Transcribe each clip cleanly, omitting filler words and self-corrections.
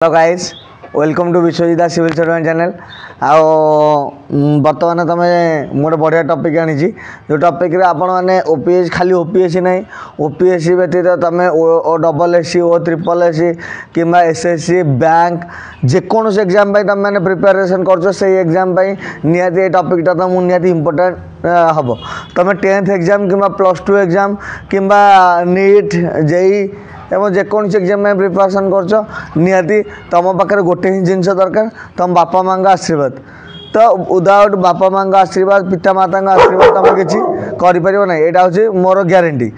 Hello guys welcome to Vishwajita civil servant channel आओ बर्तमान तुम मोटे बढ़िया टॉपिक आनी जो टॉपिक रे आपण मैंने ओपीएस खाली ओपीएससी नहीं ओपीएससी व्यतीत तुम ओ डबल एससी ओ ट्रिपल एससी कि एसएससी बैंक जेकोसी एग्जाम तुम मैंने प्रिपेरेसन कर एग्जाम निहाती ये टॉपिकटा तुम निहाती इंपोर्टेंट हम तुम 10th एग्जाम कि +2 एग्जाम कि नीट जेई एवं जेकोसी एग्जाम में प्रिपरेसन कर तुम पाखे गोटे ही जिनस दरकार तुम बापा माँ आशीर्वाद तो विदाउट बापा माँ आशीर्वाद पिता माता आशीर्वाद तुम किसी कर ना यहाँ हूँ मोर ग्यारंटी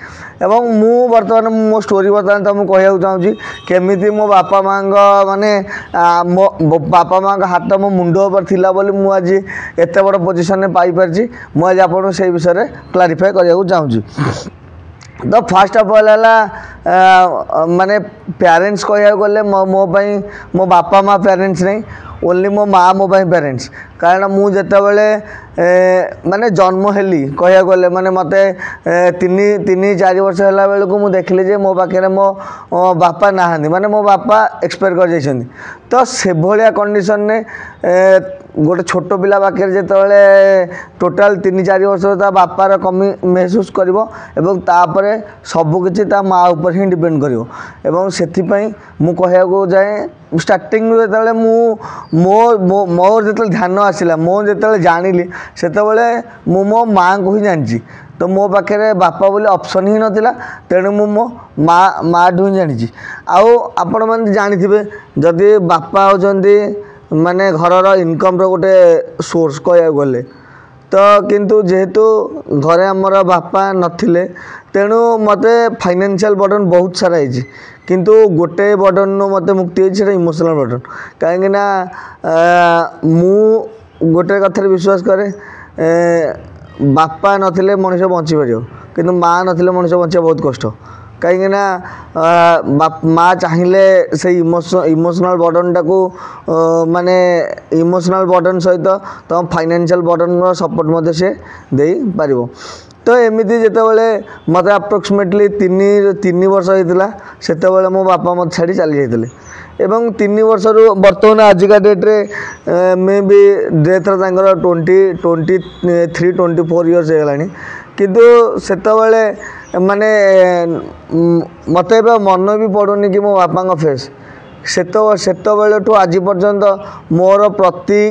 एवं मु बर्तमान मो स्टोरी बर्तमान तुमको कहूँ चाहूँगी केमी मो बापा माँ माने मो बापा माँ हाथ मो मुंड पर थिला बोली मु आज एत बड़ पोजिशन में पाई मुझे आपको से विषय क्लारिफाई करने चाहूँगी। तो फास्ट अफ ऑल है माने पेरेंट्स कह गले मो बापा माँ पेरेंट्स नहीं ओनली मो माँ मो पेरेंट्स कारण मुझे माने जन्म हेली कह गले माने मत 3-4 वर्ष है बेलू मुझे देखली जे मो पाखे मो बापा नहांती माने मो बापा एक्सपायर कर जाइछन्ती तो से भलिया कंडीशन ने गोटे छोट पिला पाखे जिते टोटाल 3-4 वर्ष ता बापार कमी महसूस कर सबकि माँ उपर ही डिपेंड कर से कहू जाए स्टार्टिंग जो मोर जो ध्यान आसला मो जो जानिली से मो माँ को ही जानी तो मो पाखे बापा बोले ऑप्शन ही नाला तेणु मो माँ ठू ही जानी आपण मैंने जानी जदि बापा होती माने घर इनकम गोटे सोर्स कह गले तो किंतु जेहेतु घरे आमर बापा नथिले तेणु मते फाइनेंशियल बर्डन बहुत सारा है किंतु गोटे बर्डन मत मुक्ति है इमोशनल बर्डन कहीं मु गोटे कथार विश्वास करे बापा नथिले मनुष्य बंची पार किंतु माँ नथिले मनुष्य बंचा बहुत कष्ट कहीं माँ चाहिए से इमोशनल बर्डन टाको माने इमोशनल बर्डन सहित तुम फाइनेंशियल बर्डन सपोर्ट से दे पार तो एमती जितेबाला मत अप्रोक्सीमेटली 3 वर्ष होता से मो बापा मत छाड़ी चली जाते एवं 3 वर्ष रु बर्तमान आजिका डेट्रे मे भी डेथ रहा 23-24 इयर्स होगा किंतु सेतबले माने मत मन भी पड़ूनी कि मो बापा फेस सेतबेले ठू आज पर्यंत मोर प्रति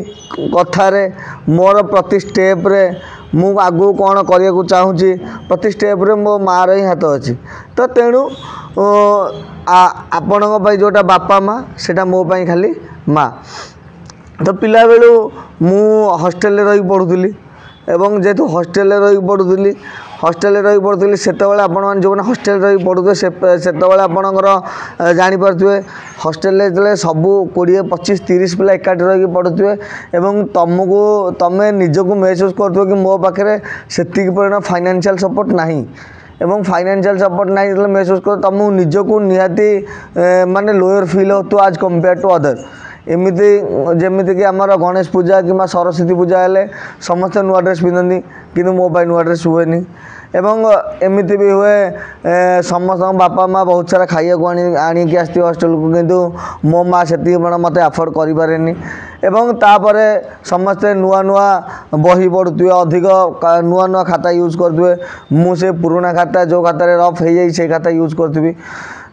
कथारे मोर प्रति स्टेप रे मु आगू कौन करने को चाहूँगी प्रति स्टेप रे मो माँ ही हाथ अच्छी तो तेणु आपण जोटा बापा माँ सेटा मो पाई खाली माँ तो पिला बेलू मु हॉस्टेल रही पढ़ुली एवं जेहेतु हॉस्टेल रही पढ़ुली से जो हॉस्टेल रही पढ़ुए से आपणकर जानीपे हॉस्टेल जो सबू 20-25-30 पिला एकाठी रही पढ़ुए एवं तुमको तुम निजक महसूस कर कि मो पाखे से परिमाण फाइनेंशियल सपोर्ट नहीं एवं फाइनेंशियल सपोर्ट नहीं महसूस कर तुमको निजक निहाती माने लोअर फील हो तो आज कंपेयर टू अदर एमती जमीती कि आमर गणेश पूजा कि सरस्वती पूजा हेले समस्त नुआ ड्रेस पिंधती कि मो नुआ ड्रेस हुए एवं एमती भी हुए समस्त बापा माँ बहुत सारा खाइया को आनिकी आसती हॉस्टेल को किंतु मो माँ से मत अफोर्ड करें एवं तापरे समस्ते नुआ नुआ बही पढ़ुए अधिक नुआ नुआ खाता यूज करुए मुझे पुराना खाता जो खातार रफ हो जाए से खाता यूज करी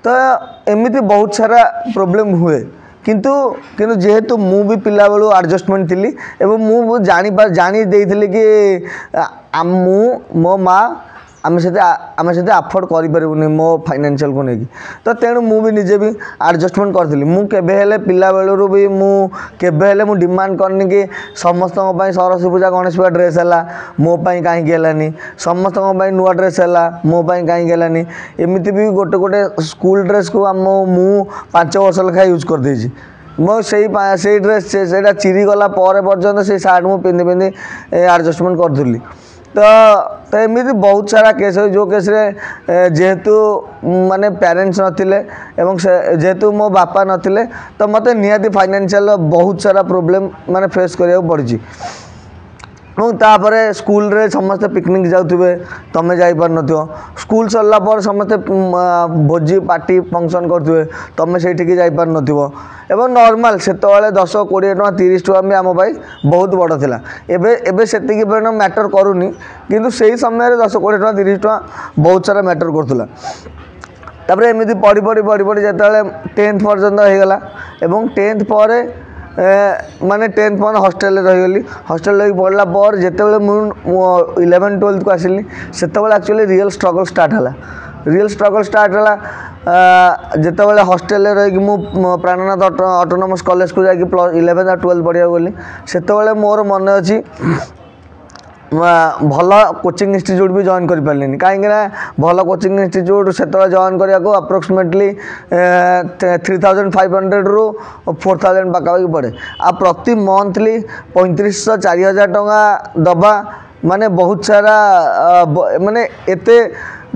तो एमती बहुत सारा प्रोब्लेम हुए किंतु जेहेतु मु भी पिला बेलू एडजस्टमेंट थी एवं मु जानी देइथिली कि मो माँ आम से अफोर्ड करें मो फाइनेंशियल को लेकिन तो तेणु मु भी निजे भी एडजस्टमेंट करी मुझे पिला बेलू भी मुझे डिमांड करनी कि समस्त सरस्वती पूजा गणेश पूजा ड्रेस है मोपाई कहीं समस्त नुआ ड्रेस है मोपाई कहीं एमती भी गोटे गोटे स्कूल ड्रेस को मु 5 वर्ष लेखा यूज कर देछि मो से ड्रेस से चिरीगला पर्यंत से सार्ट मुझे पिंधि एडजस्टमेंट करी तो एमती बहुत सारा केस है जो केस रे जेहेतु माने पेरेंट्स नथिले एवं जेहेतु मो बापा नथिले तो मते निहाती फाइनेंशियल बहुत सारा प्रॉब्लम माने फेस करिया पड़ी तापर स्कूल रे समस्ते पिकनिक जाऊे तुम जापर न स्कूल सरला पर समस्ते भोजी पार्टी फंक्शन करुवे तुम से जापर न एवं नॉर्मल से 10-20 टका 30 टका भी आम भाई बहुत बड़ था एबे से मैटर करूनी किंतु से समय 10-20 टका 30 टका बहुत सारा मैटर करूला तापर एमती पढ़ी पढ़ी पढ़ी पढ़ी जो 10th पर्यंत होगला एवं 10th पर माने 10th पर हॉस्टेल रहीगली हॉस्टेल रही पढ़ला पर जिते मुझे 11-12 को आसिली से एक्चुअली रियल स्ट्रगल स्टार्ट है रियल स्ट्रगल स्टार्ट है जिते हॉस्टेल रही प्राणनाथ ऑटोनोमस कॉलेज को जाकि 11 और 12 पढ़ा गली से मोर मन अच्छी भल कोचिंग इंस्टीट्यूट भी जॉइन कर पारे कहीं भल कोचिंग इंस्टीट्यूट से जॉइन करने को अप्रोक्सीमेटली 3,500 रु 4,000 पाखापाखि पड़े आ प्रति मंथली 3500-4,000 टका दबा माने बहुत सारा माने एते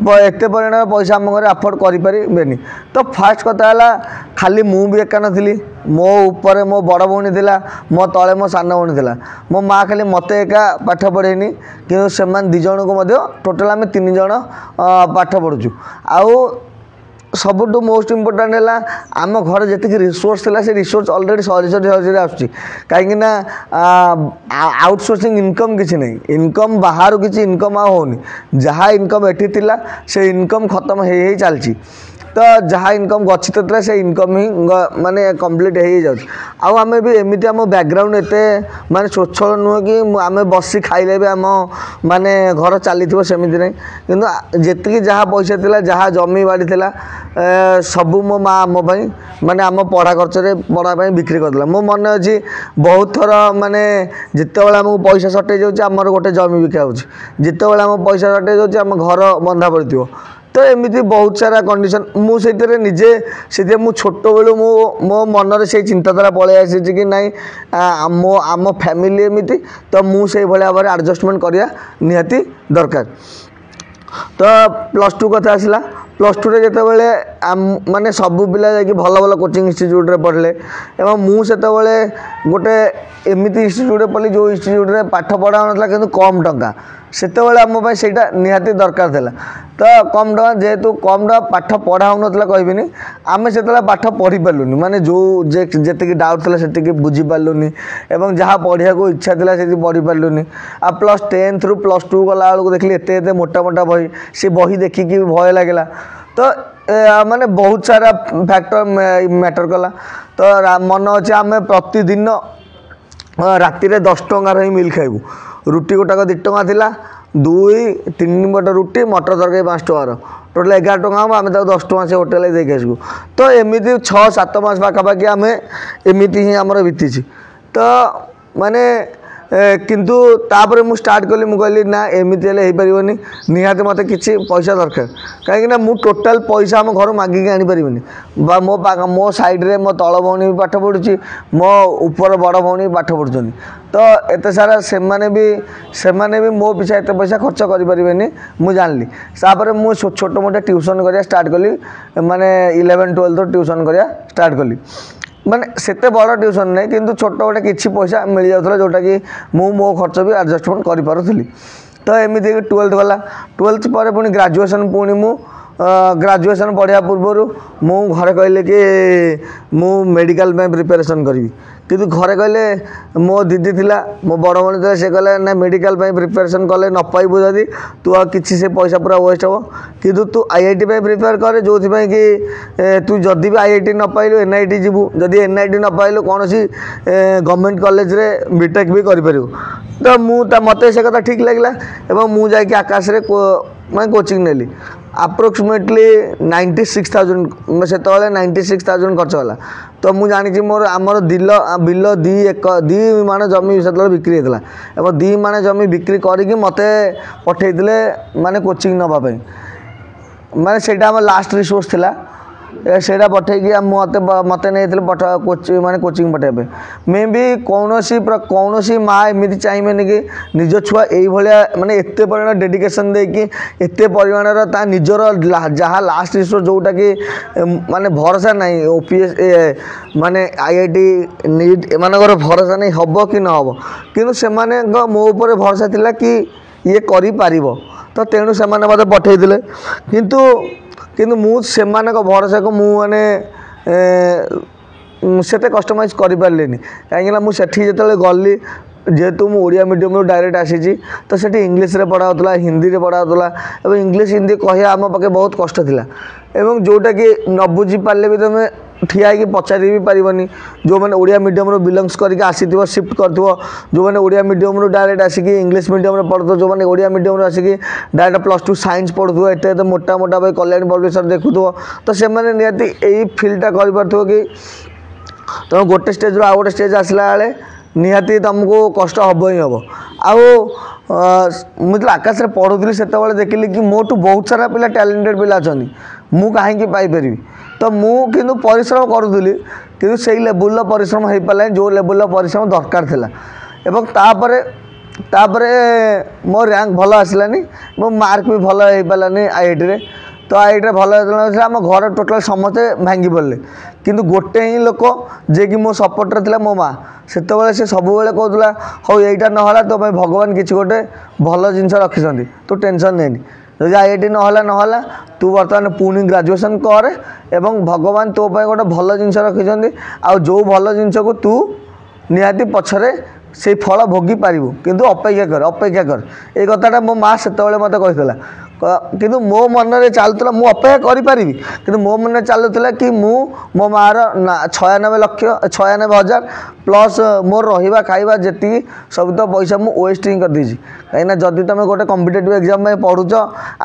परिमाण पैसा आम घर आफोर्ड करें तो फास्ट कथा है खाली मु भी एका नी मो ऊपर मो बड़ भौणी थी मो तले मो सान भौणी थी मो माँ खाली मत एका पाठ पढ़ेनी कि से 2 जन को टोटाल आम 3 जन पाठ पढ़ुचु आउ सबुठ मोस्ट इम्पोर्टाट है आम घर जी रिसोर्स थी से रिसोर्स अलरेडी सरी आसुच्ची कहीं आउटसोर्सिंग इनकम किसी नहीं इनकम बाहर किसी इनकम आनी जहाँ इनकम एठी थिला से इनकम खत्म हो चलती तो जहाँ इनकम गच्छित था से इनकम ही माने कंप्लीट हो जामें भी एमती आम बैकग्राउंड एते माने स्वच्छल नुह कि आम बसी खाइले भी आम माने घर चली सेमती नहीं किंतु जी जहाँ पैसा थिला जहाँ जमी बाड़ी थिला सबू मो माँ आम माने आम पढ़ा खर्च पढ़ाई बिक्री करदेला मो मन अच्छी बहुत थर माने जिते बड़े आमको पैसा सर्टेज होमर गोटे जमी बिका हो जिते बड़े आम पैसा सर्टेज होम घर बंधा पड़ो तो एमती बहुत सारा कंडीशन मुझे निजे से मु छोट बेलू मो मनरे से चिंताधारा पलि आसी कि नाई मो आम फैमिली एमती तो मुझे भाव में एडजस्टमेंट करिया निहाती दरकार तो +2 कथा आसला +2 रे जेते बेले माने सबू पिला जाकि भल भल कोचिंग इंस्टीट्यूट रे पढ़ले एवं मु सेते बेले गोटे एमती इंस्टीट्यूट पढ़ली जो इंस्टीट्यूट रे पाठ पढ़ा नथला किंतु कम टंका सेते बेले आम भाई सेटा निहाती दरकार थिला तो कम टंका जेहेतु कम टंका पाठ पढ़ा हो नथला कहबिनी आम सेते पाठ पढ़ी पारलुनी माने जो जेतिकी डाउट थिला सेतिकी बुझी पारलुनी एवं जहाँ पढ़िया को इच्छा थिला सेति पढ़ी पारलुनी आ प्लस 10th रु +2 गला बेलू देखली एते एते मोटा मोटा बही से बही देखिकी भय लागला तो माने बहुत सारा फैक्टर मैटर कला तो मन अच्छे आम प्रतिदिन राति 10 टंकार ही मिल खाइबू रुटी गोटाक 2 टंका थिला 2-3 पट रुटी मटर तरकारी 5 टकार टोटाल 11 टंका हम आम 10 टंका से होटेल देखे आसबू तो एमती 6-7 मास पाखापाखि आम एमती ही आमर बीती तो माने किंतु तापर मु स्टार्ट कली मु कहली ना एमती हेल्ले हो पारनी निहाती मत किसी पैसा दरकार कहीं मु टोटाल पैसा आम घर मागिक आनी पारिनी मो साइड रे मो तल भौणी भी पाठ पढ़ुची मो ऊपर बड़ भौणी पाठ पढ़ुं तो एत सारा से भी मो पिछा एत पैसा खर्च करें मु जानली तापर मु छोट मोटे ट्यूशन करा स्टार्ट कली माने 11-12 ट्यूशन करा स्टार्ट कली माने सेते बड़ ट्यूशन नहीं किंतु छोट गोटे किसी पैसा मिल जाता जोटा कि मो खर्च भी एडजस्टमेंट कर पारुथली तो एमती 12th गला 12th पर पुणी ग्रेजुएशन पुणी मु ग्रेजुएशन पढ़िया पूर्व मु घरे कहले कि मु मेडिकल में प्रिपरेशन करी किंतु घरे कहले मो दीदी थिला मो बड़ भणी था से कहले ना मेडिकल में प्रिपरेशन कले न पाइबू जदि तू आ किसी से पैसा पूरा वेस्ट हो किंतु तू आईआईटी में प्रिपेयर कर जो कि तू जदि भी आईआईटी न पाइलु एनआईटी जीवु जदि एनआईटी न पाइलु कौन सी गवर्नमेंट कॉलेज रे बीटेक भी कर पारिबु तो मत से कथा ठीक लगला एवं मु जाकि आकाश रे मैं कोचिंग नेली अप्रोक्सीमेटली 96,000 से 96,000 खर्च होला तो मुझे जानी मोर आमर बिल 2 माण जमी से बिक्री होता है 2 माण जमी बिक्री करके मत पठे माने कोचिंग नापी माने से लास्ट रिसोर्स थिला ସେଇଟା ପଠେଇକି ମୋତେ ନେଇଥିଲେ ମାନେ କୋଚିଂ ପଠାଇବା ପାଇଁ। ମେ ବି କୌଣସି ମାଆ ଏମିତି ଚାହିଁବେନି କି ନିଜ ଛୁଆ ଏଇଭଳିଆ ମାନେ ଏତେ ପରିମାଣ ଡେଡିକେସନ୍ ଦେଇକି ଏତେ ପରିମାଣର ତା ନିଜର ଯାହା ଲାଷ୍ଟ ରିସୋର୍ସ ଯେଉଁଟାକି ମାନେ ଭରସା ନାହିଁ OPS ମାନେ IIT NEET ଏମାନଙ୍କର ଭରସା ନାହିଁ ହେବ କି ନ ହେବ, କିନ୍ତୁ ସେମାନଙ୍କ ମୋ ଉପରେ ଭରସା ଥିଲା କି ଇଏ କରିପାରିବ, ତ ତେଣୁ ସେମାନେ ମୋତେ ପଠାଇଥିଲେ। କିନ୍ତୁ ମୁଁ ସେମାନଙ୍କ ଭରସାକୁ ମୁଁ ମାନେ ସେତେ କଷ୍ଟମାଇଜ୍ କରିପାରିଲିନି, କାହିଁକିନା ମୁଁ ସେଠି ଯେତେବେଳେ ଗଲି ଯେହେତୁ ମୁଁ ଓଡ଼ିଆ ମିଡ଼ିୟମରୁ ଡାଇରେକ୍ଟ ଆସିଛି, ତ ସେଠି ଇଂଲିଶରେ ପଢ଼ା ହେଉଥିଲା, ହିନ୍ଦୀରେ ପଢ଼ା ହେଉଥିଲା ଏବଂ ଇଂଲିଶ ହିନ୍ଦୀ କହିବା ଆମ ପାଖେ ବହୁତ କଷ୍ଟ ଥିଲା ଏବଂ ଯେଉଁଟାକି ନ ବୁଝିପାରିଲେ ବି ତୁମେ ଠିଆ ହେଇକି ପଚାରି ବି ପାରିବନି। ଯେଉଁମାନେ ଓଡ଼ିଆ ମିଡ଼ିୟମରୁ ବିଲଙ୍ଗସ୍ କରିକି ଆସିଥିବ ସିଫ୍ଟ କରିଥିବ, ଯେଉଁମାନେ ଓଡ଼ିଆ ମିଡ଼ିୟମରୁ ଡାଇରେକ୍ଟ ଆସିକି ଇଂଲିଶ ମିଡ଼ିୟମରେ ପଢ଼ୁଥିବ, ଯେଉଁମାନେ ଓଡ଼ିଆ ମିଡ଼ିୟମରୁ ଆସିକି ଡାଇରେକ୍ଟ +2 ସାଇନ୍ସ ପଢ଼ୁଥିବ, ଏତେ ମୋଟା ବହି କଲ୍ୟାଣୀ ପବ୍ଲିସର ଦେଖୁଥିବ, ତ ସେମାନେ ନିହାତି ଏଇ ଫିଲ୍ଡଟା କରିପାରୁଥିବ କି ତୁମେ ଗୋଟେ ଷ୍ଟେଜ୍ରୁ ଆଉ ଗୋଟେ ଷ୍ଟେଜ୍ ଆସିଲା ବେଳେ ନିହାତି ତୁମକୁ କଷ୍ଟ ହେବ ହିଁ ହେବ। ଆଉ ମୁଁ ଯେତେବେଳେ ଆକାଶରେ ପଢ଼ୁଥିଲି ସେତେବେଳେ ଦେଖିଲି କି ମୋଠୁ ବହୁତ ସାରା ପିଲା ଟ୍ୟାଲେଣ୍ଟେଡ଼ ପିଲା ଅଛନ୍ତି, ମୁଁ କାହିଁକି ପାଇପାରିବି। ତ ମୁଁ କିନ୍ତୁ ପରିଶ୍ରମ କରୁଥିଲି, କିନ୍ତୁ ସେଇ ଲେବୁଲ୍ର ପରିଶ୍ରମ ହୋଇପାରିଲାନି ଯେଉଁ ଲେବୁଲ୍ର ପରିଶ୍ରମ ଦରକାର ଥିଲା। ଏବଂ ତାପରେ ମୋ ର୍ୟାଙ୍କ ଭଲ ଆସିଲାନି, ମୋ ମାର୍କ ବି ଭଲ ହୋଇପାରିଲାନି IITରେ। ତ IITରେ ଭଲ ହେଇଥିଲା, ଆମ ଘର ଟୋଟାଲ୍ ସମସ୍ତେ ଭାଙ୍ଗି ପଡ଼ିଲେ, କିନ୍ତୁ ଗୋଟେ ହିଁ ଲୋକ ଯିଏକି ମୋ ସପୋର୍ଟରେ ଥିଲା ମୋ ମା। ସେତେବେଳେ ସେ ସବୁବେଳେ କହୁଥିଲା ହଉ ଏଇଟା ନହେଲା ତୋ ପାଇଁ ଭଗବାନ କିଛି ଗୋଟେ ଭଲ ଜିନିଷ ରଖିଛନ୍ତି, ତୁ ଟେନସନ୍ ନେନି, ଯଦି IIT ନହେଲା ତୁ ବର୍ତ୍ତମାନ ପୁଣି ଗ୍ରାଜୁଏସନ୍ କରେ ଏବଂ ଭଗବାନ ତୋ ପାଇଁ ଗୋଟେ ଭଲ ଜିନିଷ ରଖିଛନ୍ତି, ଆଉ ଯେଉଁ ଭଲ ଜିନିଷକୁ ତୁ ନିହାତି ପଛରେ ସେଇ ଫଳ ଭୋଗି ପାରିବୁ, କିନ୍ତୁ ଅପେକ୍ଷା କର। ଏଇ କଥାଟା ମୋ ମା ସେତେବେଳେ ମୋତେ କହିଥିଲା। କିନ୍ତୁ ମୋ ମନରେ ଚାଲୁଥିଲା ମୁଁ ଅପେକ୍ଷା କରିପାରିବି, କିନ୍ତୁ ମୋ ମନରେ ଚାଲୁଥିଲା କି ମୁଁ ମୋ ମାଆର 96,000 ପ୍ଲସ୍ ମୋର ରହିବା ଖାଇବା ଯେତିକି ସବୁ ତ ପଇସା ମୁଁ ୱେଷ୍ଟ ହିଁ କରିଦେଇଛି। କାହିଁକିନା ଯଦି ତୁମେ ଗୋଟେ କମ୍ପିଟେଟିଭ୍ ଏକ୍ଜାମ୍ ପାଇଁ ପଢ଼ୁଛ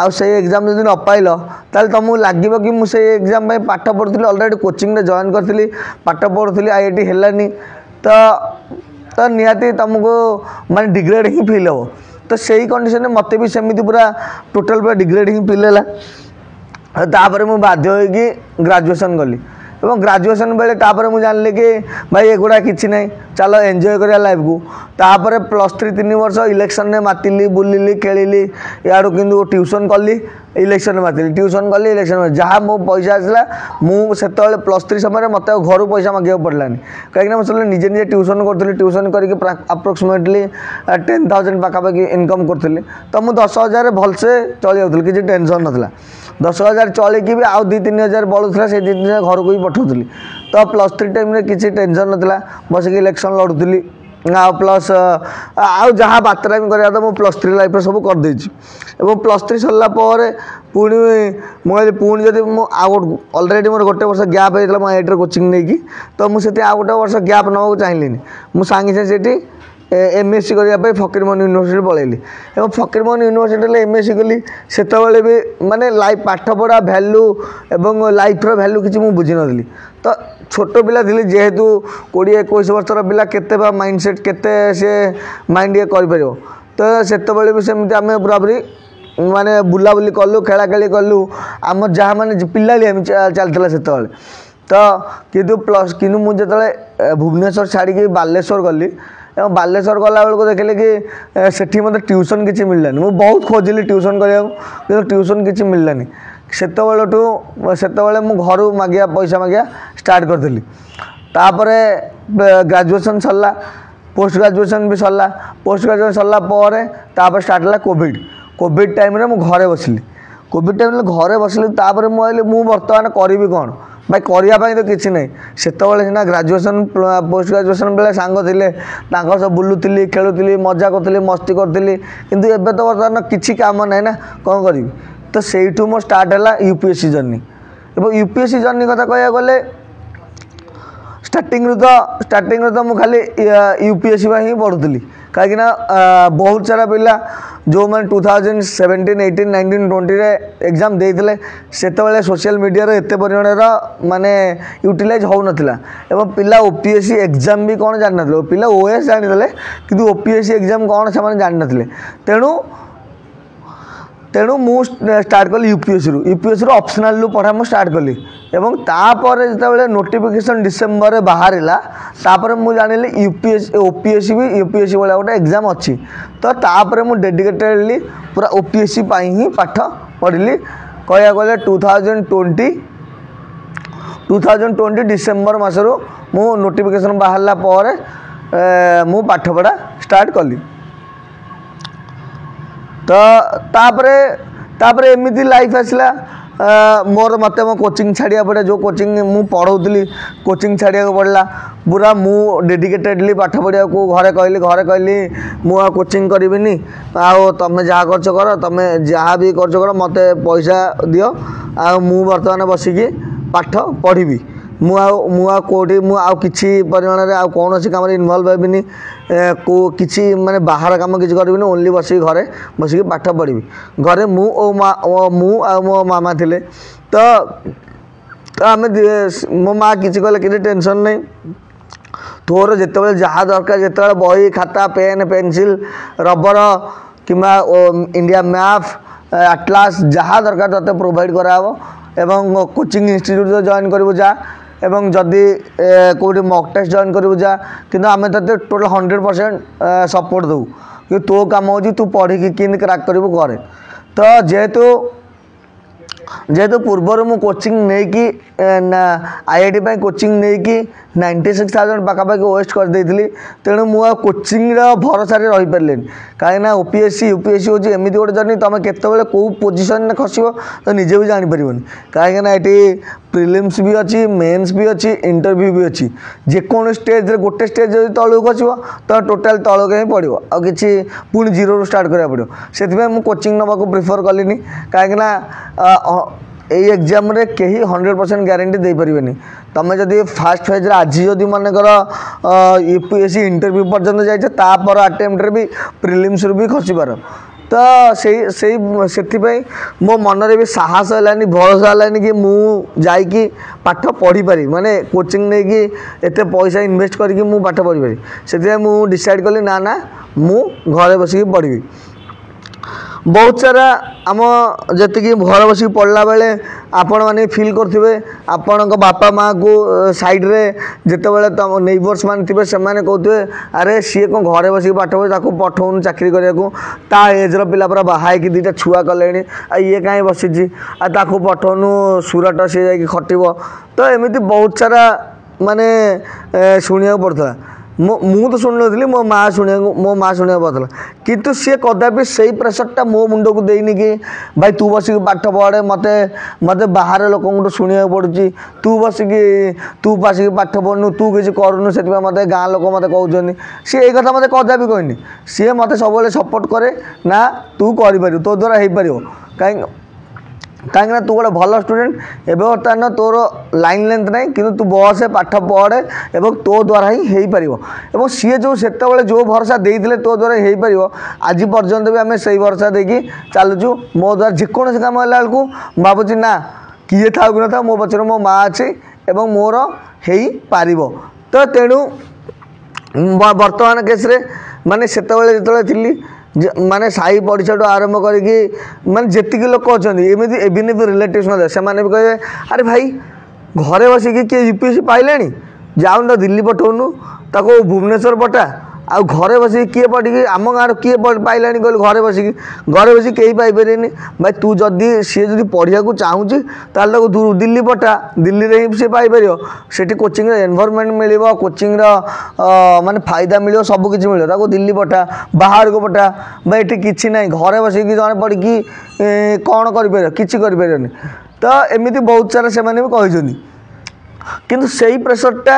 ଆଉ ସେଇ ଏକ୍ଜାମ୍ ଯଦି ନ ପାଇଲ ତାହେଲେ ତୁମକୁ ଲାଗିବ କି ମୁଁ ସେଇ ଏକ୍ଜାମ୍ ପାଇଁ ପାଠ ପଢ଼ୁଥିଲି, ଅଲରେଡ଼ି କୋଚିଂରେ ଜଏନ୍ କରିଥିଲି, ପାଠ ପଢ଼ୁଥିଲି, IIT ହେଲାନି, ତ ନିହାତି ତୁମକୁ ମାନେ ଡିଗ୍ରେଡ୍ ହିଁ ଫିଲ୍ ହେବ। ତ ସେଇ କଣ୍ଡିସନରେ ମୋତେ ବି ସେମିତି ପୁରା ଟୋଟାଲ୍ ପୁରା ଡିଗ୍ରେଡ୍ ହିଁ ଫିଲ୍ ହେଲା। ତାପରେ ମୁଁ ବାଧ୍ୟ ହୋଇକି ଗ୍ରାଜୁଏସନ୍ କଲି ଏବଂ ଗ୍ରାଜୁଏସନ୍ ବେଳେ ତାପରେ ମୁଁ ଜାଣିଲି କି ଭାଇ ଏଗୁଡ଼ା କିଛି ନାହିଁ, ଚାଲ ଏନ୍ଜୟ କରିବା ଲାଇଫ୍କୁ। ତାପରେ +3 3 ବର୍ଷ ଇଲେକ୍ସନ୍ରେ ମାତିଲି, ବୁଲିଲି, ଖେଳିଲି, ଇଆଡ଼ୁ କିନ୍ତୁ ଟ୍ୟୁସନ୍ କଲି, ଇଲେକ୍ସନ୍ରେ ମାତିଲି, ଟ୍ୟୁସନ୍ କଲି, ଇଲେକ୍ସନ୍ ଯାହା ମୋ ପଇସା ଆସିଲା ମୁଁ ସେତେବେଳେ +3 ସମୟରେ ମୋତେ ଆଉ ଘରୁ ପଇସା ମାଗିବାକୁ ପଡ଼ିଲାନି, କାହିଁକିନା ମୁଁ ସେତେବେଳେ ନିଜେ ଟ୍ୟୁସନ୍ କରୁଥିଲି। ଟ୍ୟୁସନ୍ କରିକି ଆପ୍ରୋକ୍ସିମେଟଲି 10,000 ପାଖାପାଖି ଇନକମ୍ କରୁଥିଲି, ତ ମୁଁ 10,000 ଭଲସେ ଚଳି ଯାଉଥିଲି, କିଛି ଟେନସନ୍ ନଥିଲା। 10,000 ଚଳିକି ବି ଆଉ 2-3 ହଜାର ବଳୁଥିଲା, ସେଇ 2-3 ଘରକୁ ବି ପଠାଉଥିଲି। ତ +3 ଟାଇମ୍ରେ କିଛି ଟେନସନ୍ ନଥିଲା, ବସିକି ଇଲେକ୍ସନ୍ ଲଢ଼ୁଥିଲି, ଆଉ ପ୍ଲସ୍ ଆଉ ଯାହା ବାତରାମି କରିବା କଥା ମୁଁ +3 ଲାଇଫ୍ରେ ସବୁ କରିଦେଇଛି। ଏବଂ +3 ସରିଲା ପରେ ପୁଣି ମୁଁ କହିଲି ପୁଣି ଯଦି ମୁଁ ଆଉ ଅଲରେଡ଼ି ମୋର ଗୋଟେ ବର୍ଷ ଗ୍ୟାପ୍ ହେଇଥିଲା ମୁଁ IITରେ କୋଚିଂ ନେଇକି, ତ ମୁଁ ସେଠି ଆଉ ଗୋଟେ ବର୍ଷ ଗ୍ୟାପ୍ ନେବାକୁ ଚାହିଁଲିନି। ମୁଁ ସାଙ୍ଗେ ସାଙ୍ଗେ ସେଠି MSc କରିବା ପାଇଁ ଫକୀରମୋହନ ୟୁନିଭର୍ସିଟି ପଳେଇଲି ଏବଂ ଫକୀରମୋହନ ୟୁନିଭର୍ସିଟିରେ MSc କଲି। ସେତେବେଳେ ବି ମାନେ ପାଠପଢ଼ା ଭ୍ୟାଲୁ ଏବଂ ଲାଇଫ୍ର ଭ୍ୟାଲୁ କିଛି ମୁଁ ବୁଝିନଥିଲି। ତ ଛୋଟ ପିଲା ଥିଲି, ଯେହେତୁ 20-21 ବର୍ଷର ପିଲା, କେତେ ବା ମାଇଣ୍ଡସେଟ୍ କେତେ ସେ ମାଇଣ୍ଡ ଇଏ କରିପାରିବ। ତ ସେତେବେଳେ ବି ସେମିତି ଆମେ ପୁରାପୁରି ମାନେ ବୁଲାବୁଲି କଲୁ, ଖେଳାଖେଳି କଲୁ, ଆମର ଯାହା ମାନେ ପିଲାଳି ଆମେ ଚାଲିଥିଲା ସେତେବେଳେ। ତ କିନ୍ତୁ ମୁଁ ଯେତେବେଳେ ଭୁବନେଶ୍ୱର ଛାଡ଼ିକି ବାଲେଶ୍ୱର ଗଲି ଏବଂ ବାଲେଶ୍ୱର ଗଲାବେଳକୁ ଦେଖିଲି କି ସେଠି ମୋତେ ଟ୍ୟୁସନ୍ କିଛି ମିଳିଲାନି। ମୁଁ ବହୁତ ଖୋଜିଲି ଟ୍ୟୁସନ୍ କରିବାକୁ, କିନ୍ତୁ ଟ୍ୟୁସନ୍ କିଛି ମିଳିଲାନି। ସେତେବେଳେ ମୁଁ ଘରୁ ପଇସା ମାଗିବା ଷ୍ଟାର୍ଟ କରିଥିଲି। ତାପରେ ଗ୍ରାଜୁଏସନ୍ ସରିଲା, ପୋଷ୍ଟ ଗ୍ରାଜୁଏସନ୍ ବି ସରିଲା। ପୋଷ୍ଟ ଗ୍ରାଜୁଏସନ୍ ସରିଲା ପରେ ତାପରେ ଷ୍ଟାର୍ଟ ହେଲା କୋଭିଡ଼ ଟାଇମ୍ରେ ମୁଁ ଘରେ ବସିଲି। କୋଭିଡ଼ ଟାଇମ୍ରେ ଘରେ ବସିଲି, ତାପରେ ମୁଁ ଭାବିଲି ମୁଁ ବର୍ତ୍ତମାନ କରିବି କ'ଣ, ଭାଇ କରିବା ପାଇଁ ତ କିଛି ନାହିଁ। ସେତେବେଳେ ସିନା ଗ୍ରାଜୁଏସନ୍ ପୋଷ୍ଟ ଗ୍ରାଜୁଏସନ୍ ବେଳେ ସାଙ୍ଗ ଥିଲେ, ତାଙ୍କ ସହ ବୁଲୁଥିଲି, ଖେଳୁଥିଲି, ମଜା କରୁଥିଲି, ମସ୍ତି କରୁଥିଲି, କିନ୍ତୁ ଏବେ ତ ବର୍ତ୍ତମାନ କିଛି କାମ ନାହିଁ ନା, କ'ଣ କରିବି। ତ ସେଇଠୁ ମୋ ଷ୍ଟାର୍ଟ ହେଲା UPSC ଜର୍ଣ୍ଣି। ଏବଂ UPSC ଜର୍ଣ୍ଣି କଥା କହିବାକୁ ଗଲେ ଷ୍ଟାର୍ଟିଂରୁ ତ ମୁଁ ଖାଲି UPSC ପାଇଁ ହିଁ ପଢ଼ୁଥିଲି, କାହିଁକିନା ବହୁତ ସାରା ପିଲା ଯେଉଁମାନେ 2017, 18, 19, 20ରେ ଏକ୍ଜାମ୍ ଦେଇଥିଲେ, ସେତେବେଳେ ସୋସିଆଲ ମିଡ଼ିଆର ଏତେ ପରିମାଣର ମାନେ ୟୁଟିଲାଇଜ୍ ହେଉନଥିଲା ଏବଂ ପିଲା OPSC ଏକ୍ଜାମ୍ ବି କ'ଣ ଜାଣିନଥିଲେ। ପିଲା OS ଜାଣିଥିଲେ, କିନ୍ତୁ OPSC ଏକ୍ଜାମ୍ କ'ଣ ସେମାନେ ଜାଣିନଥିଲେ। ତେଣୁ तेणु मु स्टार्ट कली यूपीएससी रू ऑप्शनल रू पढ़ा मुझे स्टार्ट कली एवं तापर जो नोटिफिकेशन डिसेम्बर रे बाहरिला तापर मु जानिली ओपीएससी भी यूपीएससी वाला गोटे एग्जाम अच्छी तो तापर मु डेडिकेटेडली पूरा ओपीएससी ही पाठ पढ़ी कह गले 2020 डिसेम्बर मसरू मु नोटिफिकेशन बाहरला पर मु पाठ पढ़ा स्टार्ट कली तो तापरे एमती लाइफ आसला मोर मत मो कोचिंग छाड़िया पड़े जो कोचिंग मु पढ़ाऊली कोचिंग छाड़िया पड़ला पूरा मु डेडिकेटेडली पाठ पढ़िया को घरे कहली मु कोचिंग करिबिनी आओ तमे जहाँ खर्च कर तमे जहाँ भी खर्च कर मत पैसा दियो आ मु वर्तमान बसिकी पाठ पढ़ी मुझे किसी परिमाण में कौन कम इनवल्व हेबिनी को किसी माने बाहर काम किसी करी ओनली बस घरे बसिक पाठ पढ़ी घरे मु मो मामा थिले तो आम मो माँ किसी कहले कि टेंशन नहीं तोर जिते जहाँ दरकार जिते बही खाता पेन पेनसिल रबर किंवा इंडिया मैप आटलास जहाँ दरकार तते प्रोवाइड कराव एवं कोचिंग इंस्टीट्यूट जॉइन करू जा एवं जदि कौटी मॉक टेस्ट जॉइन करू जा किंतु आम ते टोटल 100% सपोर्ट दू कि तो काम हो तू पढ़ी कि क्रैक करू करे तो जेहेतु पूर्वर मु कोचिंग नहीं कि आईआईटी पाई कोचिंग नहीं कि 96,000 पाखापाखि वेस्ट कर देती तेणु मु कोचिंग भरोसा रही पारे कहीं ओपीएससी यूपीएससी हूँ एमती गोटे जर्नी तुम केतबेले कौ पोजिशन खसब तो निजे भी जापर कहीं प्रिलिम्स भी अच्छी मेन्स भी अच्छी इंटरव्यू भी अच्छी जेको स्टेज गोटे स्टेज जो तलू खसब तो टोटाल तलक ही पड़ो आ कि पुणी जीरो स्टार्ट करा पड़ो से कोचिंग नवा प्रिफर कलिनी कहीं ये एग्जाम रे कहीं 100% ग्यारंटी दे पारे तुम जब फास्ट फेज आज जदि मनकर यूपीएससी इंटरव्यू पर्यंत जाइए तापर अटेम्प्ट भी प्रिलिम्स भी खसीपार तो से मो मनरे भी साहस है भरोसा है कि मुझे पाठ पढ़ी पारि माने कोचिंग नहीं कि एते पैसा इन्वेस्ट करके मु पाठ पढ़ी पारि से मु डिसाइड कली ना मु घरे बसिक पढ़ी बहुत सारा आम जी घर बस पढ़ला बेले आपण मैंने फील करेंगे आपण बापा माँ को साइड रे जिते तुम नेबर्स मान थे से कहते अरे सी कौन घरे बस पाठ पढ़े पठाऊन चाकरी करने एज्र पिला पूरा बाहा कि दुटा छुआ कले ये कहीं बसी पठाऊनु सुरट सी जा खटब तो एमती बहुत सारा माने शुणा पड़ता मु तो शुणु नी मो माँ शुणा पड़ता किंतु सी कदापि से प्रेसरटा मो मुंड को देनी कि भाई तू बसिक पाठ पढ़े मत बाहर लोक शुणा पड़ुची तू बसिक पाठ पढ़नु तू किसी करूनु से मत गाँ लोक मत कहते सी ये कथा मत कदापि कहनी सी मत सब सपोर्ट करे ना तू कर तो द्वारा हो पार कहीं कहीं तू गोटे भल स्टूडेंट एवं बर्तमान तोर लाइन लेंथ नहीं कि तू बस पाठ पढ़े एवं तो द्वारा ही हो पार सी जो से जो भरोसा देते तो द्वारा हो पार आज पर्यंत भी आम से भरोसा देकी चलुचु मो द्वारा जेकोसी कम है बेलू भावुँ ना किए था कि न था मो पचर मो माँ अच्छी एवं मोर हो पार तो तेणु वर्तमान केस माने से थी माने साई पड़िशा आरंभ करके माने जेतिकी लोक अच्छा एमती एबिन भी रिलेटिव्स ना से भी कहे अरे भाई घरे बसिकी किए यूपीएससी पाइले जाऊन तो दिल्ली पठाऊनु ताको भुवनेश्वर पठा आ घरे बसिक किए पढ़ी आम गाँव किए पाइला कहले घरे बसिक कहीं पाइपर भाई तू जदि सी जब पढ़िया चाहूँगी ताल दिल्ली पठा दिल्ली रे ही सी पाइपर से कोचिंग एनवायरनमेंट मिल कोचिंग माने फायदा मिल सबकि मिल दिल्ली पठा बाहर को पठा भाई ये किसी ना घरे बसिक जड़े पढ़ी कौन कर किसी कर तो एमती बहुत सारा से कहते किंतु से ही प्रेसरटा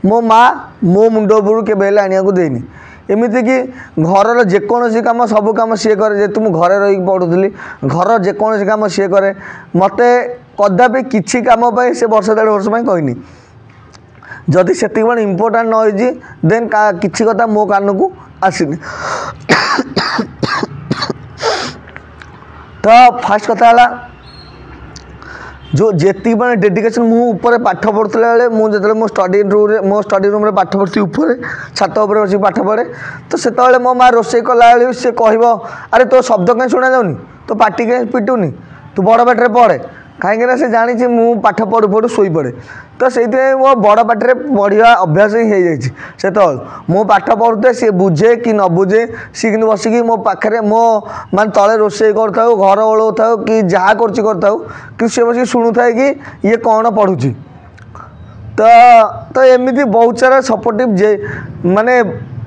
मो माँ मो मुंड उपरू के आने को देनी एमती कि घर जेकोसी कम सब कम सी करे जेतु मुझे घरे रही पढ़ुली घर जेकोसी कम सी करे मत कदापि किसी कम से वर्ष 1.5 वर्ष कहनी जदि से इम्पोर्टाट न होती देन किसी कथा मो कान को आसनी तो फास्ट कथा जो जी मैंने डेडिकेशन मुझे पाठ पढ़ुला बेले मुझे मो स्टडी रूम में पाठ पढ़ी ऊपर छात उपर बस पाठ पढ़े तो से मो माँ रोसे कला बेले सी कह अरे तो शब्द कहीं शुणा जाऊनी तो पार्टी कहीं पिटुनी तू बड़ पाटे पढ़े कहीं से जानी मु पाठ पढ़ु पढ़ु शोई पड़े तो से मो बड़ पाटे पढ़ा अभ्यास ही हो जाए मो पाठ पढ़ुए सी बुझे कि न बुझे सी कि बसिकी मो पाखे मो मान तले रोसे कर घर ओलौ था कि जहाँ कर सी बस शुणु था कि ये कौन पढ़ुची तो एमती बहुत सारा सपोर्टिव जे माने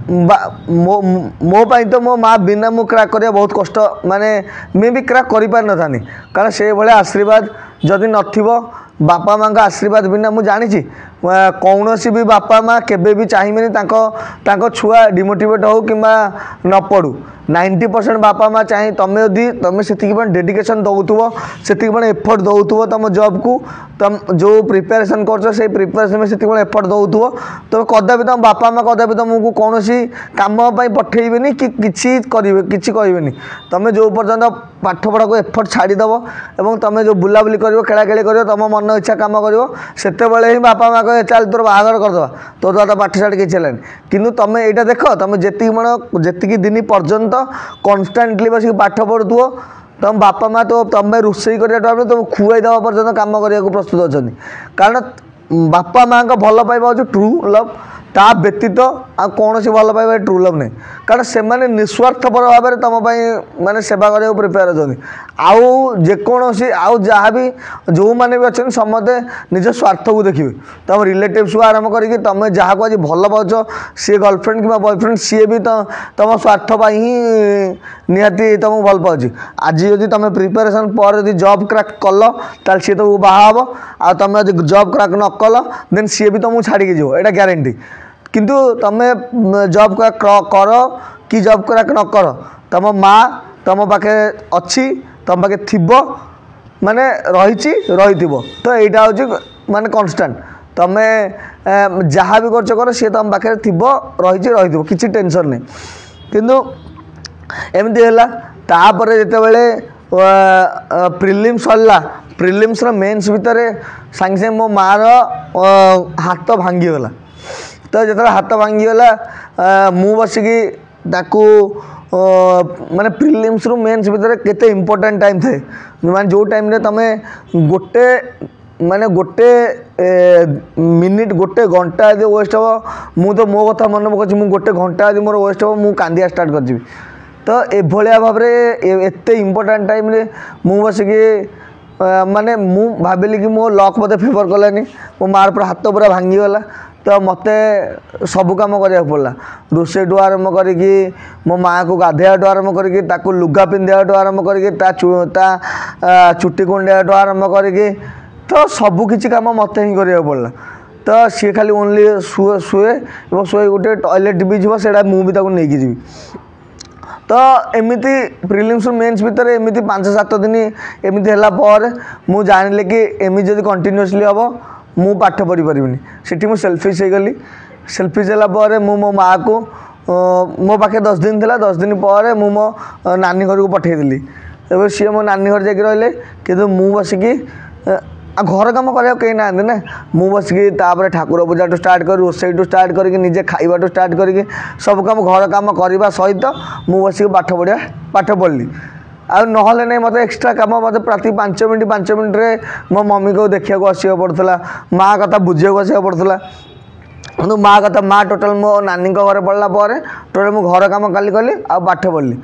मो पाई तो मो माँ बिना मु क्रैक करिया बहुत कष्ट माने मैं भी क्रैक कर पार न थानी कारण से भाई आशीर्वाद जदि नथिबो बापा माँ का आशीर्वाद बिना मुझे जानी कौन सी भी बापा माँ केबे भी चाहिए तांको छुआ डिमोटिवेट हो कि न पढ़ू 90% बापा माँ चाहे तुम यदि तुम से डेडिकेशन दौथुव से एफर्ट दौथुव तुम जॉब को तुम जो प्रिपेरेसन कर प्रिपेरेसन में से एफर्ट दौथुव तो कदापि तुम बापा माँ कदापि तुमको कौन कम पठेबे कि किसी कहे तुम जो पर्यटन पाठ पढ़ा को एफर्ट छाड़ीदेव और तुम जो बुलाबुली कर खेला कर तुम मन इच्छा कम कर ही बापा माँ कहे चल तोर बाहर करदे तो तो पाठ छाड़ किसी है कि तुम यहाँ देख तुम जी दिन पर्यंत कन्स्टांटली बस पाठ पढ़ुव तुम बापा माँ तो तुम रोषे कर तुम खुआई देवा पर्यटन कम करने को प्रस्तुत अच्छा कारण बापा माँ का भल पाइबा हूँ ट्रू लव ता व्यतीत आ कौन सी भल पाइबा ट्रू लव नहीं कारण से निस्वार्थपर भाव में तुम माने सेवा करने प्रिपेयर अच्छे आउ जेकोसी आउ जहाँ भी जो मैंने भी अच्छे समस्ते निज स्वार्थ को देखिए तुम रिलेटिव्स आरंभ करके तुम जहाँ को आज भल पाच सी गर्लफ्रेंड कि बॉयफ्रेंड सी भी तुम स्वार्थ ही निहाती तुमको भल पाँच आज जब तुम प्रिपेरेसन पर यदि जॉब क्रैक कल ताल सी तुमको बाहा आ तुम यदि जॉब क्रैक न कल देन सी भी तुमको छाड़ी जीव यहाँ ग्यारंटी किंतु तुम जॉब कर कि जॉब क्रैक न कर तुम माँ तुम पाखे अच्छी तुम पाखे थी माने रही तो यहाँ हूँ माने कन्स्टांट तुम जहाँ भी कर सी तुम पाखे थी रही किसी टेंशन नहीं किंतु एमती है तापर जितेबाला प्रिलिम्स सरला प्रिलिम्स मेन्स भितर सांगे सांगे मो माँ हाथ भांगीगला तो जो हाथ भांगीगला मु बसिकी माने प्रिलिम्स रु मेन्स भितर केते इंपोर्टेंट टाइम थाए माने जो टाइम रे तमे गोटे माने गोटे मिनिट गोटे घंटा यदि वेस्ट हम मु तो मो कथा मन पकड़ी मु गोटे घंटा यदि मोर वेस्ट हम मु कांदिया स्टार्ट कर तो एभलिया भाव में एते इंपोर्टेंट टाइम रे मु बसिकी माने मु भाविली कि मो लक मते फेवर कलानी मो मार पर हाथ पूरा भांगीगला तो मत सबू कम करा पड़ा रोसे ठू आरम्भ करी मो माँ को गाधेया आरम्भ करके लुगा पिंधा आरम्भ करके चुटी कुंडिया आरम्भ करके तो सबकिछि कम मत ही करा पड़ा तो सी खाली ओनली शुए शुए शुए गोटे टॉयलेट भी जीव से मुझे नहीं जी तो एमती प्रिलिम्स मेन्स भितर एमती 5-7 दिन एमती है मुझे जानिले कि एमती जब कंटिन्यूअसली हम मु पाठ पढ़ी पारिनी सेठी मु सेल्फिश हो गली सेल्फिश है मो माँ को मो पाखे 10 दिन थिला 10 दिन पर मु मो नानी घर को पठेदेली तब सी मो नानी घर जाकि रहिले कि मु बसिकी घर कम करा कहीं ना ना मु बसिकी तापर ठाकुर पूजा टू स्टार्ट कर रोसई टू स्टार्ट करके निजे खाइबा टू स्टार्ट करके सब काम घर काम करने सहित मु बसिकी पाठ पढ़ली आ नहले नहीं मत एक्सट्रा कम मत प्रति 5 मिनट रे मो मम्मी को देखा आसवा पड़ता माँ कथा बुझे आसवा पड़ता कि माँ कथा माँ टोटाल मो नानी घर पढ़ला टोटाल मु घर कम काली कली आ पाठ पढ़ली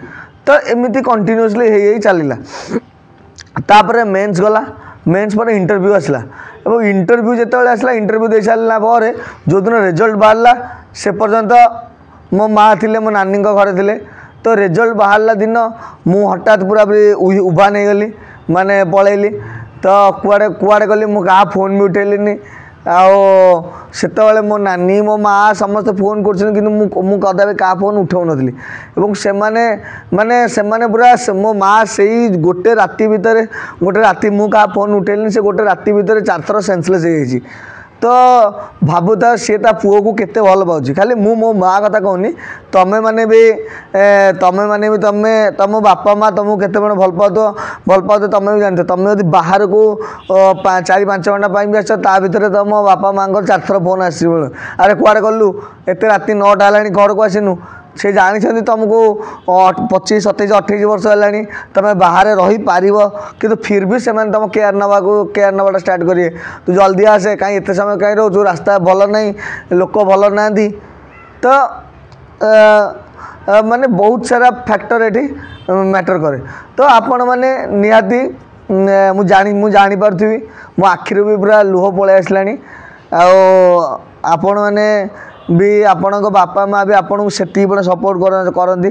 तो एमती कंटिन्यूअसली हो चलला तापर मेन्स गला मेन्स पर इंटरव्यू आसला और इंटरव्यू जिते आसला इंटरव्यू दे सारा पर जो दिन रिजल्ट बाहरला से पर्यंत मो माँ थिले मो नानी घरे थिले तो रिजल्ट बाहरला दिन मु हठात पूरा उभा नहीं गली माने पलैली तो कुआड़े कुआड़े गली मु क्या फोन भी उठेलिनी आते मो नानी मो माँ समस्त फोन कर कदापि क्या फोन उठाऊ नी से माने पूरा मो माँ से गोटे राति भितर गोटे राति मु क्या फोन उठेलिनी से गोटे राति भितर 4 थर सेंसलेस हो तो भावुता सी ता पुओ को केते भल पाउछि खाली मु मो माँ कथा कहूनी तमें मैंने भी तमें तुम बापा माँ तुमको केते भल पाओ तुम भी जानते तुम यदि बाहर को 4-5 घंटा भी आस भितर तुम बापा माँ को 4 थर फोन आस अरे कुआड़े गलु एत राति 9टा है घर को आसनु से जानी तुमको 25, 27, 28 वर्ष है तुम बाहर रही पार कि फिर भी से तुम केयर नवा स्टार्ट करेंगे तू जल्दी आसे कहीं एत समय कहीं रोचु रास्ता भल ना लोक भल ना तो माने बहुत सारा फैक्टर ये मैटर करे तो आपण मैंने निहाती मु जानी पार्थी मो आखिर भी पूरा लुह पलि आसला आपण मैंने भी आपण बापा माँ भी आपन को सेती सपोर्ट करती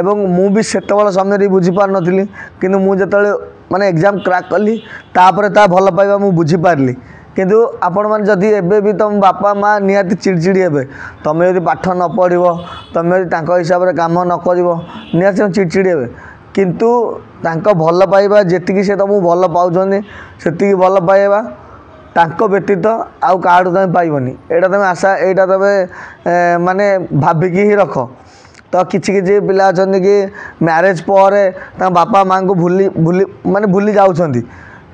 एवं मु भी से समय बुझीपार नी कि मुझे माने एग्जाम क्रैक कली तापर ता भल पाइबा मु बुझीपारि किंतु आपण मैंने जदि एबे भी तुम बापा माँ निहाती चिड़चिड़ी हे तुम यदि पाठ न पढ़ तुम यदि हिसाब से कम न कर निहाती चिड़चिड़ी हे किंतु तांको भल पाइबा जेतिकी से तुमको भल पाउछन्ती सेतिकी भल पाइबा तांको व्यतीत आउ काहाडू तुम पाइबनी एटा तुम आशा एटा तुम माने भाविकी ही रख तो किछि किछि पिला अछन्ती कि मैरेज पर बापा माँ को भूली जाउछन्ती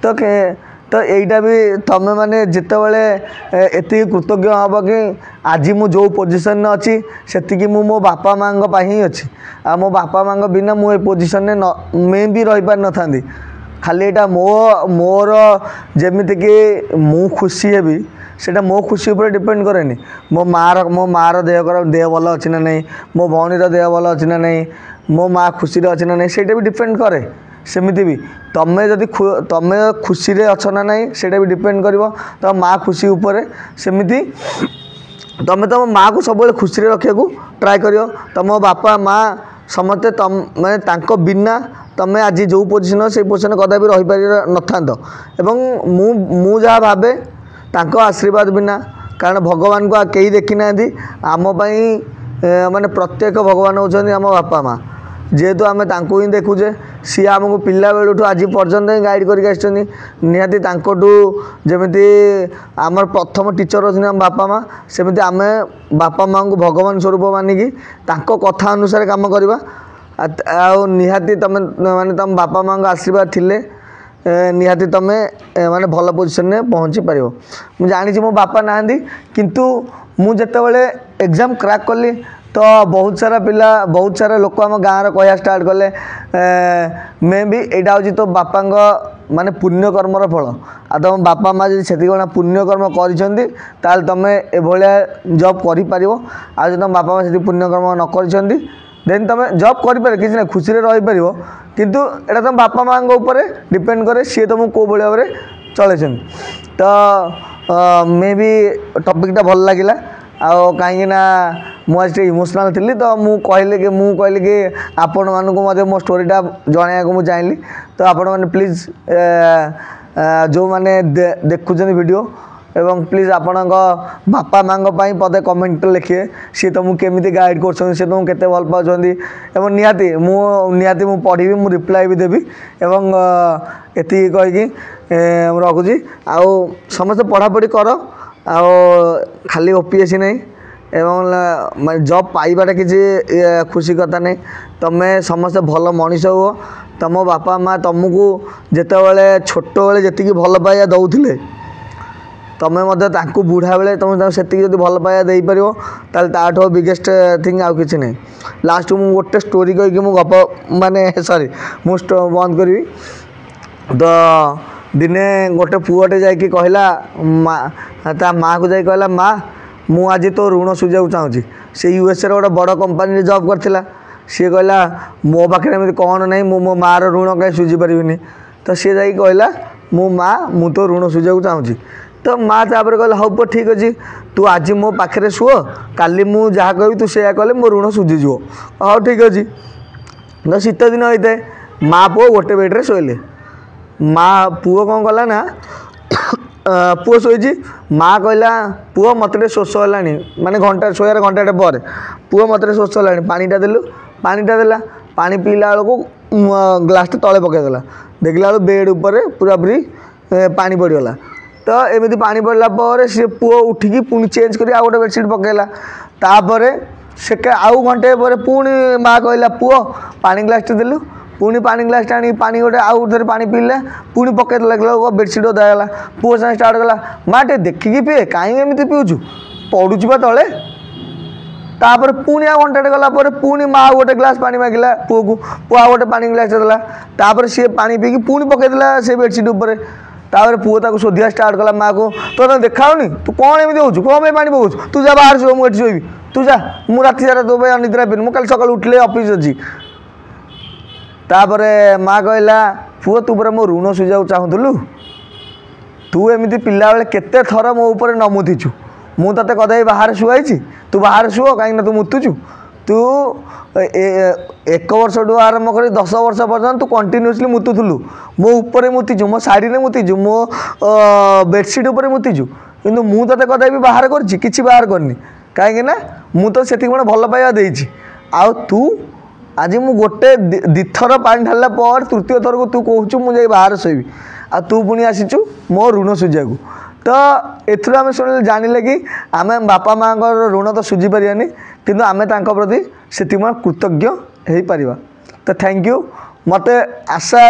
तो यहीटा भी तुम मैंने जितेबाला एति कृतज्ञ हम कि आज मु जो पोजिशन अच्छी से मो बापा माँ ही अच्छी आ मो बापा माँ बिना मु पोजिशन में भी रही पार न था खाली यहाँ मोर जमीती कि मु खुशी हेबी सेटा मो खुशी उपर डिपेंड करेनि मो मार देह भल अच्छी ना नहीं मो भौणीर देह भल अच्छी ना नहीं मो माँ खुशी अच्छी ना नहीं सेटा भी डिपेंड करे सेमिति भी तमें जदि तमें खुशी रे अच्छ ना नहीं सेटा भी डिपेंड करिवो तो माँ खुशी उपरे सेमिति तमें तुम माँ को सब खुशी रे रखिया को ट्राई करियो तुम बापा माँ समस्ते तम माने तांको बिना तमें आज जो पोजिशन से पोजिशन कदा भी रही पार न एवं मु जहाँ भावे तांको आशीर्वाद बिना कारण भगवान को कहीं देखी ना आम माने प्रत्येक भगवान होचंदी आम बापा माँ जेहेतु आम तांको ही देखुचे सी आमको पिला बेलू आज पर्यंत ही गाइड करके निहाती तांकोटू जमीती आमर प्रथम टीचर अच्छे आम बापा माँ सेमती आम बापा माँ को भगवान स्वरूप मानिकी तांको कथा अनुसार काम करवा निहाती तमें माने तुम बापा माँ को आशीर्वाद थिले निहाती तमें माने भल पोजिशन में पहुँची पार मुझे जानी मो बापा ना किंतु मुझे एग्जाम क्रैक कली तो बहुत सारा पिला बहुत सारा लोक आम गाँव कह स्टार्ट कले मे भी यहाँ हूँ तो बापा माने पुण्यकर्मर फल आ तुम बापा माँ जी पुण्यकर्म कर तुम एभलिया जॉब कर तुम बापा माँ से पुण्यकर्म न कर देन तुम जॉब कर किसी ना खुशी रही पार किंतु एटा तुम बापा माँ डिपेंड करे सी तुमको कौ भाई भाव चले तो मे भी टॉपिकटा भल लगिला आउ कहीं मुझे इमोशनल थी तो मुझे कहली कि आपण मानक मो स्टोरीटा जनइक मुझे चाहिए तो आपण मैंने प्लीज जो मैंने देखुं वीडियो एवं प्लीज आपण बापा माँ पदे कमेंट लिखिए सी तुमको केमी गाइड कर तुमको केते भल पाँच एवं निहाती मु पढ़ी मु रिप्लाई भी देवी एवं एति कहीकि रखुची आउ समस्त पढ़ापढ़ी कर आओ खाली ओपीएससी नहीं एवं जॉब पाइबाटा किसी खुशी कथा नहीं तुम्हें समस्त भल मनीष हो तुम बापा माँ तुमको जिते बड़े छोट बेले जी भल पाइबा दौले तुम्हें बुढ़ा बेले तुम से भल पाइबा दे पार ताठू बिगेस्ट थिंग आउ कि नहीं लास्ट मु गोटे स्टोरी कहीकि मु गप माने सॉरी मु बंद करी तो दिने गोटे पुअटे जाकि कहला माँ ता माँ को जाकि कहला माँ मु आज तो ऋण सुझा चाहूँगी से यूएसए गोटे बड़ कंपानी जॉब करथिला सी कहला मो पाखे एमती कौन नहीं मो माँ ऋण कहीं सुझी पारिनी तो सी जाकि कहला मो माँ मु तो ऋण सुझा चाहूँगी तो माँ तापर कहला हाँ पुआ ठीक अच्छे तू आज मो पाखे शुओ काली मु जहाँ कह तू से कले मो ऋण सुझीज हाँ ठीक अच्छे तो शीत दिन होता है माँ पुओ गोटे बेड्रे शोले माँ पुओ कौन कला ना पुओ शोची माँ कहला पुओ मत शोष है माने घंटा शोयार घंटाटे पर पुओ मत शोष है पानीटा देलु पानीटा देला पानी पीला बेलू ग्लास तले पकईदेला देखला बेड उपर पूरा पूरी पानी पड़गला तो एमती पानी पड़ला सी पुओ उठिकी पुणी चेंज कर गोटे बेडसीट पकईला तापर से आउ घंटे पर पुणी माँ कहला पुओ पानी ग्लास देलु पुणी पानी ग्लास आनी पानी गोटे आउ थे पानी पीले पुणी पकई लगे बेडसीट ओदागला पुओ साथ स्टार्ट कला माँ टे देखिकी पीए कहीं एमती पीऊँ पड़ुची तले तापर पुणी आ घंटे गला पुणी माँ गोटे ग्लास पानी मागिला पुओ को पुआ गोटे पानी ग्लास देला तापर सी पानी पीकी पुणी पकईदेला से बेडसीट उपर तापर पुओ ताको शोधिया स्टार्ट कला माँ को तो देखाऊनी तू कौन एमती हो कौन पानी पकाऊ तू जा बाहर शो मुझे शोबी तू जा मु राति सारा तो अनिद्रा पीनी मुझे कल सकाल उठले ऑफिस अच्छी तापर माँ कहला पुओ तू पर मो ऋण सुझा चाहूलु तू एमती पिला बेले केते थर मो ऊपर नमुतीचु मु ते कदे बाहर शुआई तू बाहर शुओ कहीं तू मुतुचु तू 1 वर्ष ठू आरंभ कर 10 वर्ष पर्यटन तू कंटिन्यूसली मुतुलु मो ऊपर मुतीचु मो शाढ़ी में मुतीचु मो बेडसीट उपर मुतीचु किंतु मु ते कदे भी बाहर कर बाहर करनी कहीं मु तो से भल पाइबा देछि आउ तू आज मु गोटे दिथर पानी ढाला पर तृतीय थर को तू कहूँ मुझे बाहर शोबी आ तू पुणी आसीचु मो ऋण सुझा को तो एथुर आम शुणिले जानिले कि आम बापा माँ ऋण तो सुझी पारानी किंतु आम प्रति से कृतज्ञ हो पार तो थैंक यू मत आशा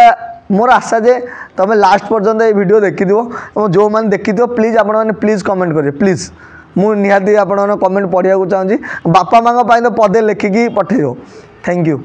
मोर आशा जे तुम लास्ट पर्यंत ये वीडियो देखी जो मैंने देखी प्लीज आपण मैंने प्लीज कमेंट करें प्लीज मु निहाती आपण कमेंट पढ़िया चाहूँगी बापा माँ तो पदे लिखिकी पठेब थैंक यू।